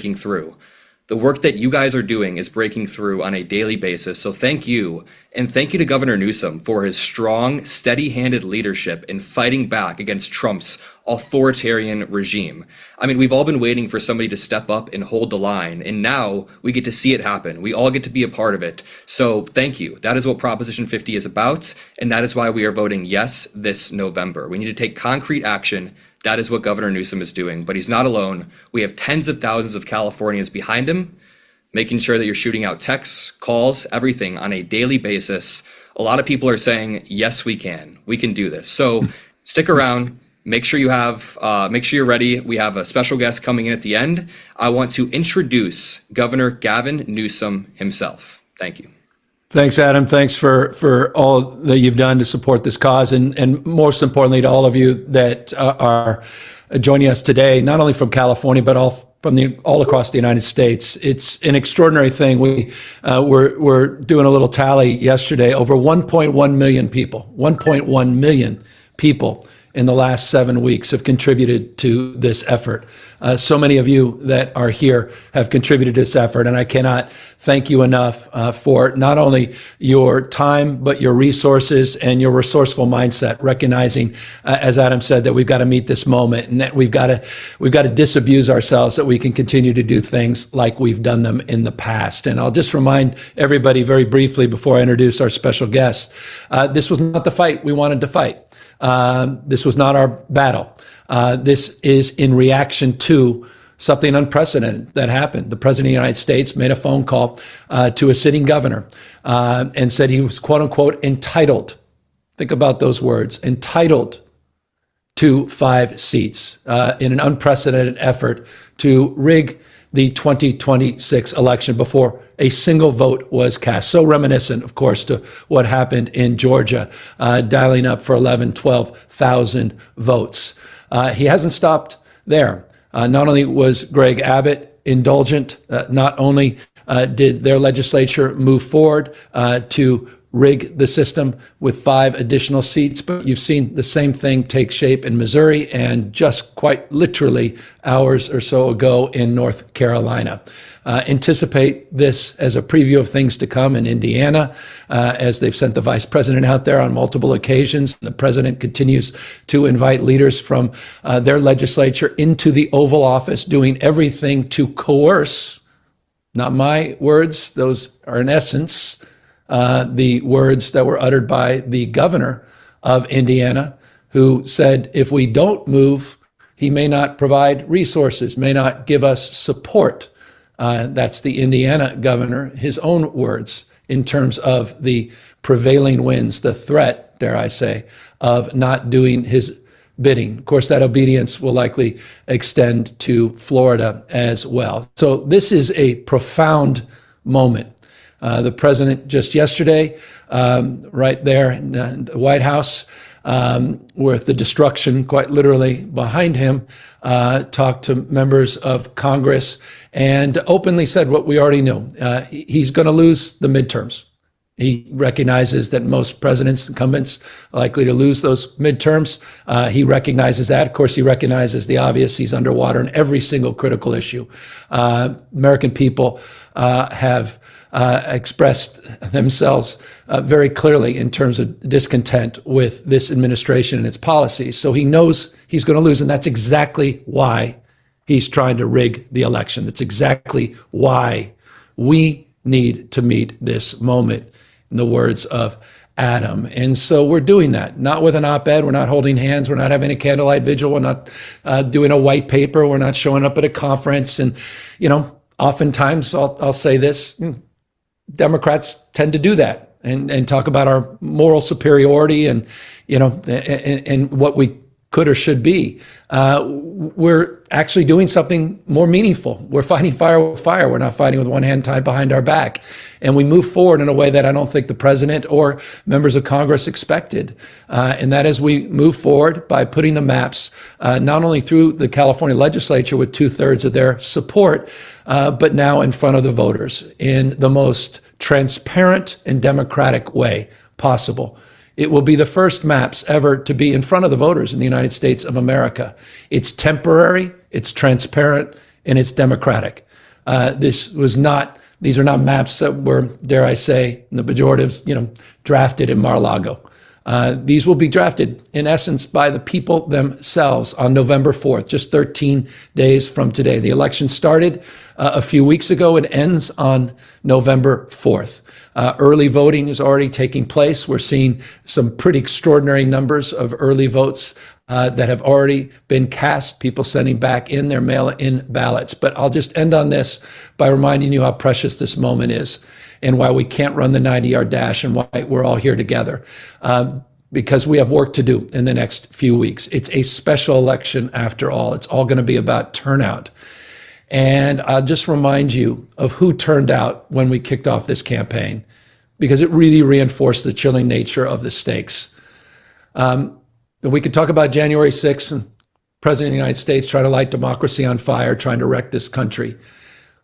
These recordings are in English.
breaking through. The work that you guys are doing is breaking through on a daily basis. So thank you. And thank you to Governor Newsom for his strong, steady-handed leadership in fighting back against Trump's authoritarian regime. I mean, we've all been waiting for somebody to step up and hold the line, and now we get to see it happen. We all get to be a part of it. So thank you. That is what Proposition 50 is about, and that is why we are voting yes this November. We need to take concrete action. That is what Governor Newsom is doing, but he's not alone. We have tens of thousands of Californians behind him, making sure that you're shooting out texts, calls, everything on a daily basis. A lot of people are saying, yes, we can do this. So stick around, make sure you're ready. We have a special guest coming in at the end. I want to introduce Governor Gavin Newsom himself. Thank you. Thanks, Adam. Thanks for all that you've done to support this cause, and most importantly to all of you that are joining us today, not only from California, but all across the United States. It's an extraordinary thing. We're doing a little tally yesterday. Over 1.1 million people in the last 7 weeks have contributed to this effort. So many of you that are here have contributed to this effort, and I cannot thank you enough for not only your time, but your resources and your resourceful mindset, recognizing, as Adam said, that we've got to meet this moment and that we've got to disabuse ourselves so that we can continue to do things like we've done them in the past. And I'll just remind everybody very briefly before I introduce our special guest, this was not the fight we wanted to fight. This was not our battle. This is in reaction to something unprecedented that happened. The President of the United States made a phone call to a sitting governor and said he was, quote unquote, entitled. Think about those words, entitled to 5 seats in an unprecedented effort to rig the 2026 election before a single vote was cast. So reminiscent, of course, to what happened in Georgia, dialing up for 11, 12,000 votes. He hasn't stopped there. Not only was Greg Abbott indulgent, not only did their legislature move forward to rig the system with 5 additional seats, but you've seen the same thing take shape in Missouri and just quite literally hours or so ago in North Carolina. Anticipate this as a preview of things to come in Indiana, as they've sent the vice president out there on multiple occasions. The president continues to invite leaders from their legislature into the Oval Office, doing everything to coerce, not my words, those are in essence the words that were uttered by the governor of Indiana, who said, if we don't move, he may not provide resources, may not give us support. That's the Indiana governor, his own words, in terms of the prevailing winds, the threat, dare I say, of not doing his bidding. Of course, that obedience will likely extend to Florida as well. So this is a profound moment. The president just yesterday, right there in the White House, with the destruction quite literally behind him, talked to members of Congress and openly said what we already knew. He's going to lose the midterms. He recognizes that most presidents, incumbents, are likely to lose those midterms. He recognizes that. Of course, he recognizes the obvious. He's underwater in every single critical issue. American people have expressed themselves very clearly in terms of discontent with this administration and its policies. So he knows he's going to lose, and that's exactly why he's trying to rig the election. That's exactly why we need to meet this moment, in the words of Adam. And so we're doing that, not with an op-ed. We're not holding hands. We're not having a candlelight vigil. We're not doing a white paper. We're not showing up at a conference. And, oftentimes I'll say this, Democrats tend to do that and talk about our moral superiority and, and what we could or should be. We're actually doing something more meaningful. We're fighting fire with fire. We're not fighting with one hand tied behind our back. And we move forward in a way that I don't think the president or members of Congress expected. And that is we move forward by putting the maps, not only through the California legislature with 2/3 of their support, but now in front of the voters in the most transparent and democratic way possible. It will be the first maps ever to be in front of the voters in the United States of America. It's temporary, it's transparent, and it's democratic. These are not maps that were, dare I say, in the pejoratives, drafted in Mar-a-Lago. These will be drafted, in essence, by the people themselves on November 4th, just 13 days from today. The election started a few weeks ago. It ends on November 4th. Early voting is already taking place. We're seeing some pretty extraordinary numbers of early votes that have already been cast, people sending back in their mail-in ballots. But I'll just end on this by reminding you how precious this moment is and why we can't run the 90-yard dash and why we're all here together. Because we have work to do in the next few weeks. It's a special election after all. It's all going to be about turnout. And I'll just remind you of who turned out when we kicked off this campaign, because it really reinforced the chilling nature of the stakes. We could talk about January 6th and President of the United States trying to light democracy on fire, trying to wreck this country.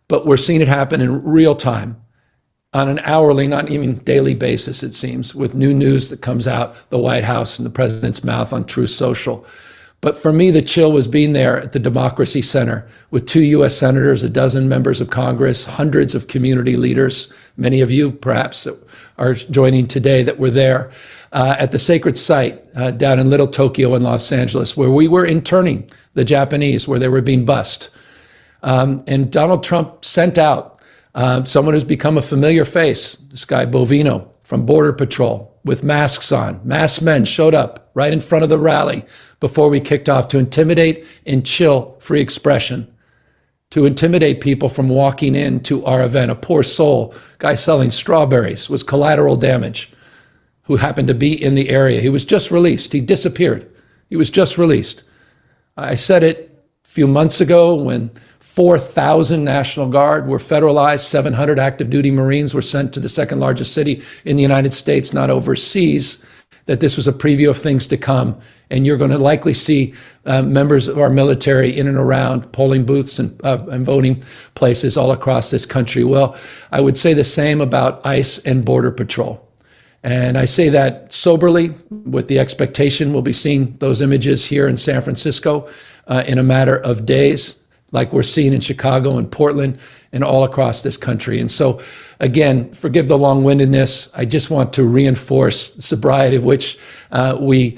But we're seeing it happen in real time, on an hourly, not even daily basis, it seems, with new news that comes out the White House and the president's mouth on Truth Social. But for me, the chill was being there at the Democracy Center with 2 U.S. senators, a dozen members of Congress, hundreds of community leaders, many of you perhaps that are joining today that were there, at the sacred site down in Little Tokyo in Los Angeles, where we were interning the Japanese, where they were being bussed. And Donald Trump sent out someone who's become a familiar face, this guy Bovino from Border Patrol, with masks on. Masked men showed up right in front of the rally before we kicked off to intimidate and chill free expression, to intimidate people from walking into our event. A poor soul, guy selling strawberries, was collateral damage, who happened to be in the area. He was just released. He disappeared. He was just released. I said it a few months ago when 4,000 National Guard were federalized, 700 active duty Marines were sent to the second largest city in the United States, not overseas, that this was a preview of things to come. And you're going to likely see members of our military in and around polling booths and voting places all across this country. Well, I would say the same about ICE and Border Patrol. And I say that soberly with the expectation we'll be seeing those images here in San Francisco in a matter of days, like we're seeing in Chicago and Portland and all across this country. And so, again, forgive the long-windedness. I just want to reinforce the sobriety of which we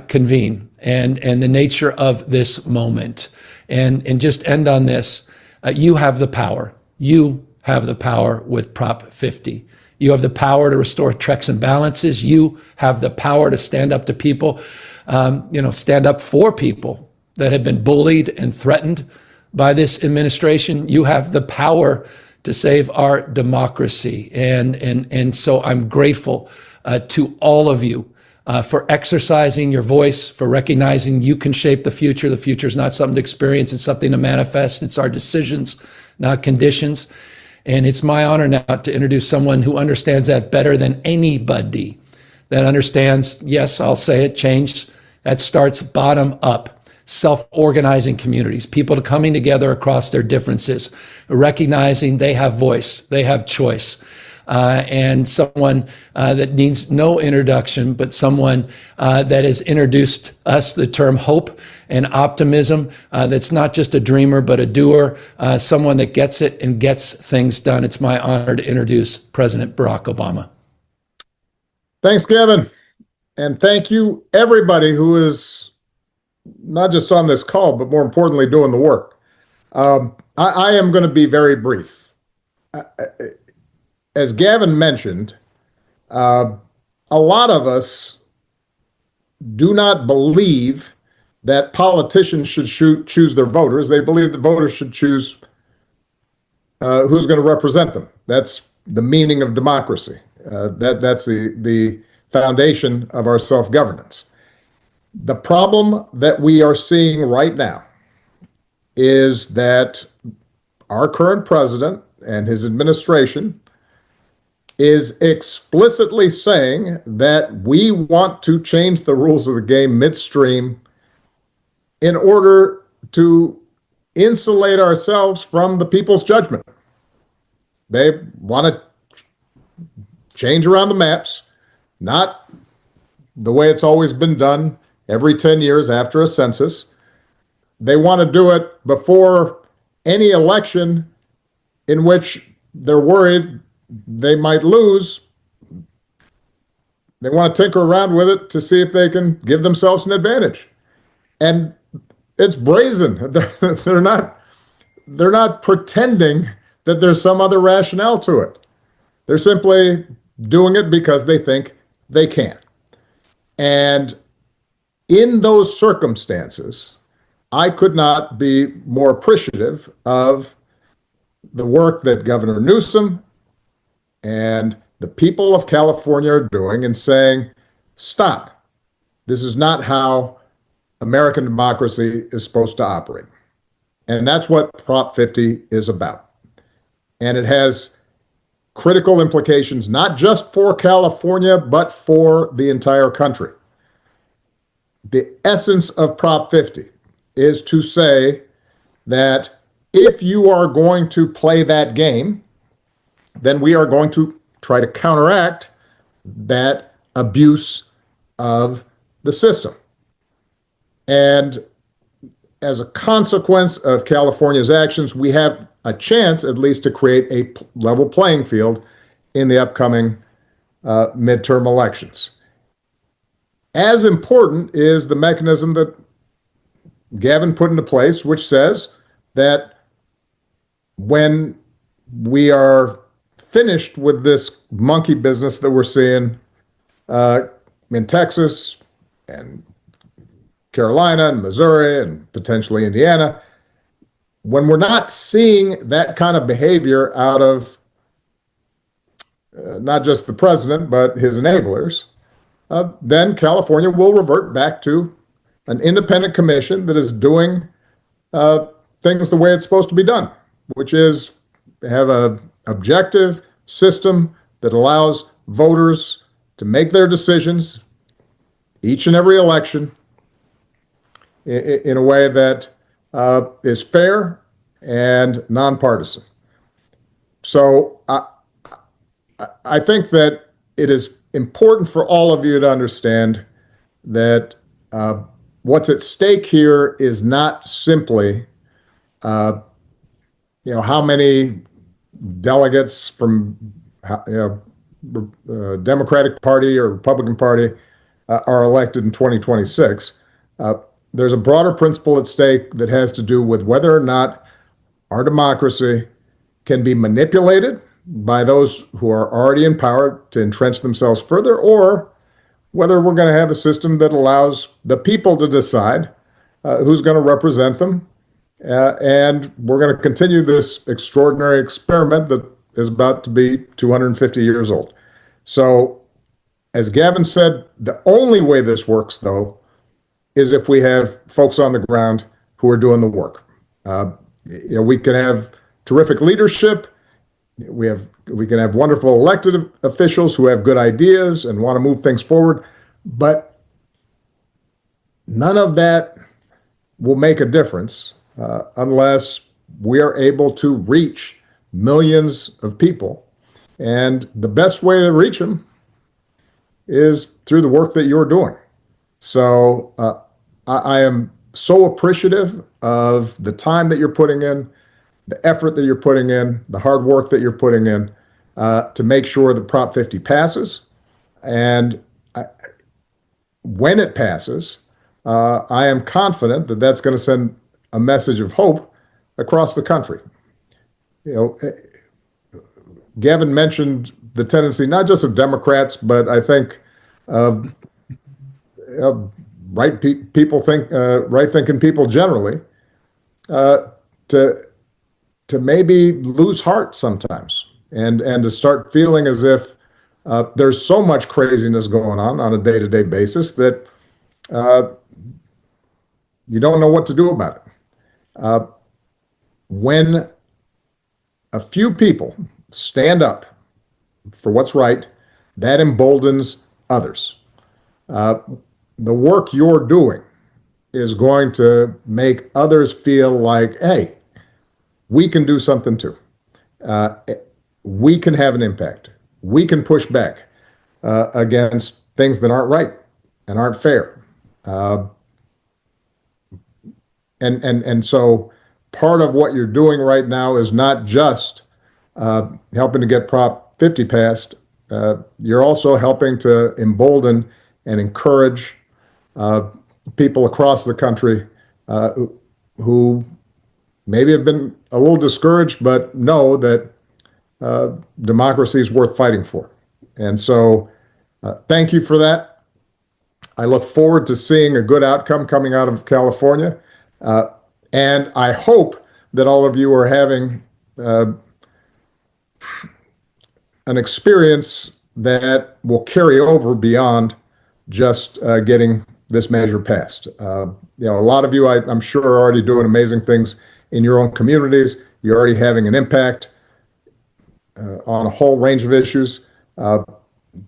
convene and the nature of this moment. And just end on this. You have the power. You have the power with Prop 50. You have the power to restore checks and balances. You have the power to stand up to people, stand up for people that have been bullied and threatened by this administration. You have the power to save our democracy. And so I'm grateful to all of you for exercising your voice, for recognizing you can shape the future. The future is not something to experience, it's something to manifest. It's our decisions, not conditions. And it's my honor now to introduce someone who understands that better than anybody, that understands, yes, I'll say it, change that starts bottom up, self-organizing communities, people coming together across their differences, recognizing they have voice, they have choice. And someone that needs no introduction, but someone that has introduced us the term hope and optimism, that's not just a dreamer, but a doer, someone that gets it and gets things done. It's my honor to introduce President Barack Obama. Thanks, Gavin. And thank you, everybody who is not just on this call, but more importantly, doing the work. I am going to be very brief. As Gavin mentioned, a lot of us do not believe that politicians should choose their voters. They believe the voters should choose who's going to represent them. That's the meaning of democracy. That's the foundation of our self-governance. The problem that we are seeing right now is that our current president and his administration is explicitly saying that we want to change the rules of the game midstream in order to insulate ourselves from the people's judgment. They want to change around the maps, not the way it's always been done every 10 years after a census. They want to do it before any election in which they're worried they might lose. They want to tinker around with it to see if they can give themselves an advantage. And it's brazen. They're not pretending that there's some other rationale to it. They're simply doing it because they think they can. And in those circumstances, I could not be more appreciative of the work that Governor Newsom and the people of California are doing in saying, stop. This is not how American democracy is supposed to operate. And that's what Prop 50 is about. And it has critical implications, not just for California, but for the entire country. The essence of Prop 50 is to say that if you are going to play that game, then we are going to try to counteract that abuse of the system. And as a consequence of California's actions, we have a chance at least to create a level playing field in the upcoming midterm elections. As important is the mechanism that Gavin put into place, which says that when we are finished with this monkey business that we're seeing in Texas and Carolina and Missouri and potentially Indiana, when we're not seeing that kind of behavior out of not just the president, but his enablers, then California will revert back to an independent commission that is doing things the way it's supposed to be done, which is have an objective system that allows voters to make their decisions each and every election in a way that is fair and nonpartisan. So I think that it is important for all of you to understand that what's at stake here is not simply, how many delegates from, Democratic Party or Republican Party are elected in 2026. There's a broader principle at stake that has to do with whether or not our democracy can be manipulated by those who are already in power to entrench themselves further, or whether we're going to have a system that allows the people to decide who's going to represent them. And we're going to continue this extraordinary experiment that is about to be 250 years old. So, as Gavin said, the only way this works, though, is if we have folks on the ground who are doing the work. We can have terrific leadership. We can have wonderful elected officials who have good ideas and want to move things forward, but none of that will make a difference unless we are able to reach millions of people. And the best way to reach them is through the work that you're doing. So I am so appreciative of the time that you're putting in, the effort that you're putting in, the hard work that you're putting in to make sure that Prop 50 passes. And when it passes, I am confident that that's going to send a message of hope across the country. Gavin mentioned the tendency not just of Democrats, but I think right-thinking people generally to maybe lose heart sometimes and to start feeling as if there's so much craziness going on a day-to-day basis that you don't know what to do about it. When a few people stand up for what's right, that emboldens others. The work you're doing is going to make others feel like, hey, we can do something too. We can have an impact. We can push back against things that aren't right and aren't fair. And so part of what you're doing right now is not just helping to get Prop 50 passed, you're also helping to embolden and encourage people across the country who maybe have been a little discouraged, but know that democracy is worth fighting for. And so thank you for that. I look forward to seeing a good outcome coming out of California. And I hope that all of you are having an experience that will carry over beyond just getting this measure passed. A lot of you, I'm sure, are already doing amazing things in your own communities. You're already having an impact on a whole range of issues.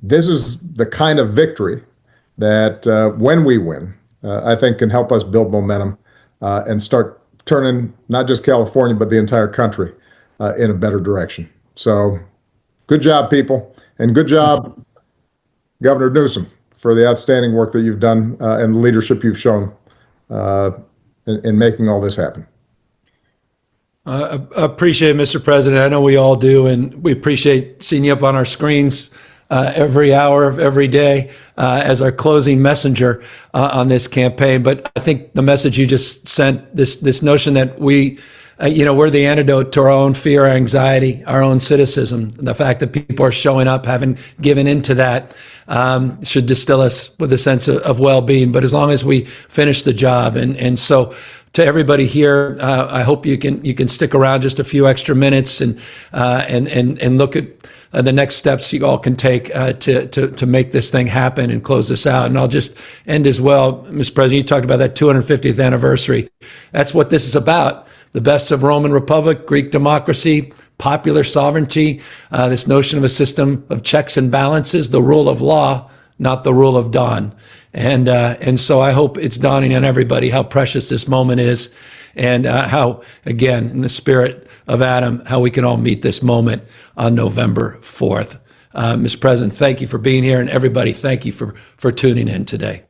This is the kind of victory that when we win, I think can help us build momentum and start turning not just California, but the entire country in a better direction. So good job, people, and good job, Governor Newsom, for the outstanding work that you've done and the leadership you've shown in making all this happen. Appreciate it, Mr. President. I know we all do, and we appreciate seeing you up on our screens every hour of every day as our closing messenger on this campaign. But I think the message you just sent, this notion that we're the antidote to our own fear, our anxiety, our own cynicism. The fact that people are showing up, having given into that, should distill us with a sense of well-being. But as long as we finish the job, and so to everybody here, I hope you can stick around just a few extra minutes and look at the next steps you all can take to make this thing happen and close this out. And I'll just end as well, Mr. President. You talked about that 250th anniversary. That's what this is about. The best of Roman Republic, Greek democracy, popular sovereignty, this notion of a system of checks and balances, the rule of law, not the rule of dawn. And so I hope it's dawning on everybody how precious this moment is, and how, again, in the spirit of Adam, how we can all meet this moment on November 4th. Mr. President, thank you for being here, and everybody, thank you for tuning in today.